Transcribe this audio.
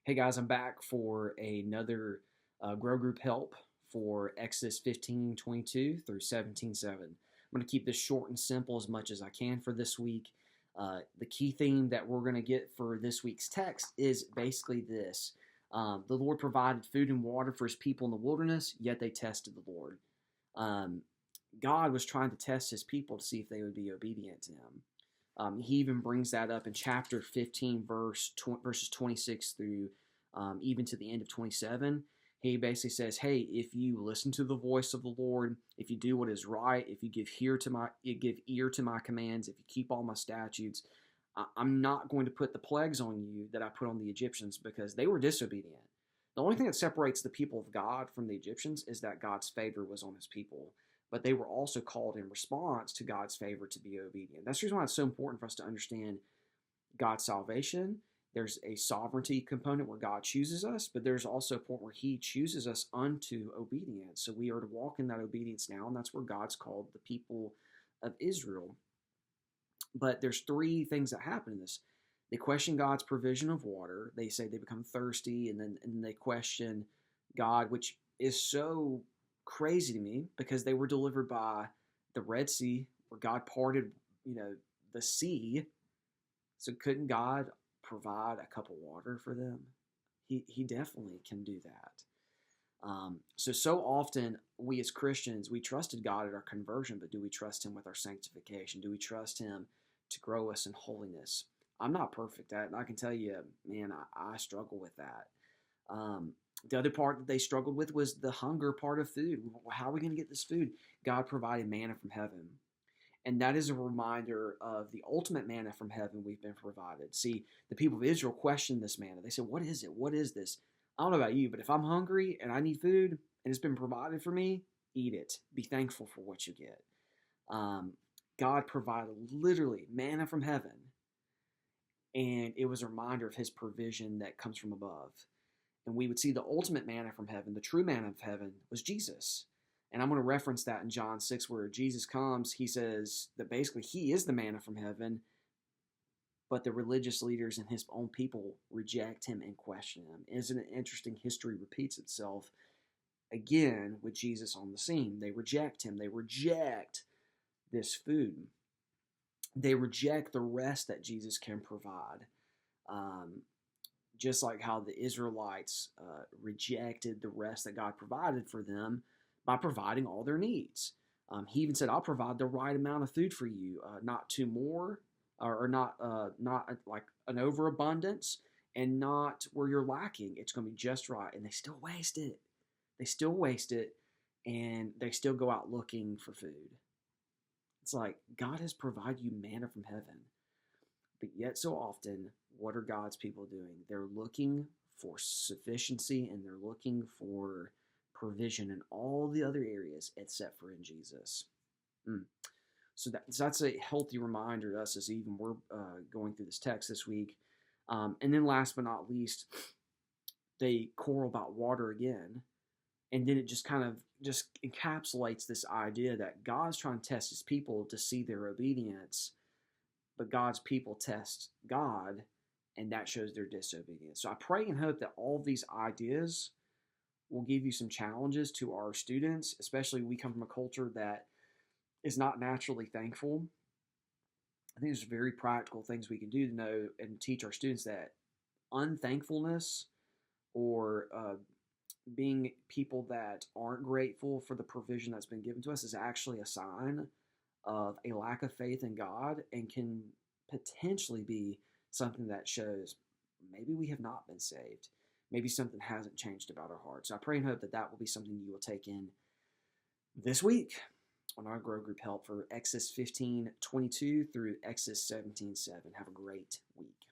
Hey guys, I'm back for another Grow Group Help for Exodus 15:22 through 17:7. I'm going to keep this short and simple as much as I can for this week. The key theme that we're going to get for this week's text is basically this. The Lord provided food and water for his people in the wilderness, yet they tested the Lord. Um, God was trying to test his people to see if they would be obedient to him. He even brings that up in chapter 15, verses 26 through even to the end of 27. He basically says, "Hey, if you listen to the voice of the Lord, if you do what is right, if you give ear to my commands, if you keep all my statutes, I'm not going to put the plagues on you that I put on the Egyptians because they were disobedient." The only thing that separates the people of God from the Egyptians is that God's favor was on his people, but they were also called in response to God's favor to be obedient. That's the reason why it's so important for us to understand God's salvation. There's a sovereignty component where God chooses us, but there's also a point where he chooses us unto obedience. So we are to walk in that obedience now, and that's where God's called the people of Israel. But there's three things that happen in this. They question God's provision of water. They say they become thirsty, and then they question God, which is so crazy to me because they were delivered by the Red Sea, where God parted, the sea. So couldn't God provide a cup of water for them? He definitely can do that. So often we as Christians, we trusted God at our conversion, but do we trust him with our sanctification? Do we trust him to grow us in holiness? I'm not perfect at it, and I can tell you, man, I struggle with that. The other part that they struggled with was the hunger part of food. How are we going to get this food? God provided manna from heaven. And that is a reminder of the ultimate manna from heaven we've been provided. See, the people of Israel questioned this manna. They said, "What is it? What is this?" I don't know about you, but if I'm hungry and I need food and it's been provided for me, eat it. Be thankful for what you get. Um, God provided literally manna from heaven, and it was a reminder of his provision that comes from above. And we would see the ultimate manna from heaven, the true manna of heaven, was Jesus. And I'm going to reference that in John 6, where Jesus comes. He says that basically he is the manna from heaven, but the religious leaders and his own people reject him and question him. Isn't it interesting? History repeats itself again with Jesus on the scene. They reject him, they reject this food, they reject the rest that Jesus can provide. Um, just like how the Israelites rejected the rest that God provided for them by providing all their needs. He even said, "I'll provide the right amount of food for you, not too more, or not like an overabundance, and not where you're lacking. It's going to be just right." And they still waste it. They still waste it, and they still go out looking for food. It's like God has provided you manna from heaven. But yet, so often, what are God's people doing? They're looking for sufficiency and they're looking for provision in all the other areas except for in Jesus. Mm. So that's a healthy reminder to us as even we're going through this text this week. And then, last but not least, they quarrel about water again. And then it just kind of just encapsulates this idea that God's trying to test his people to see their obedience, but God's people test God, and that shows their disobedience. So I pray and hope that all of these ideas will give you some challenges to our students, especially we come from a culture that is not naturally thankful. I think there's very practical things we can do to know and teach our students that unthankfulness or being people that aren't grateful for the provision that's been given to us is actually a sign of a lack of faith in God and can potentially be something that shows maybe we have not been saved. Maybe something hasn't changed about our hearts. So I pray and hope that that will be something you will take in this week on our Grow Group Help for Exodus 15:22 through Exodus 17:7. Have a great week.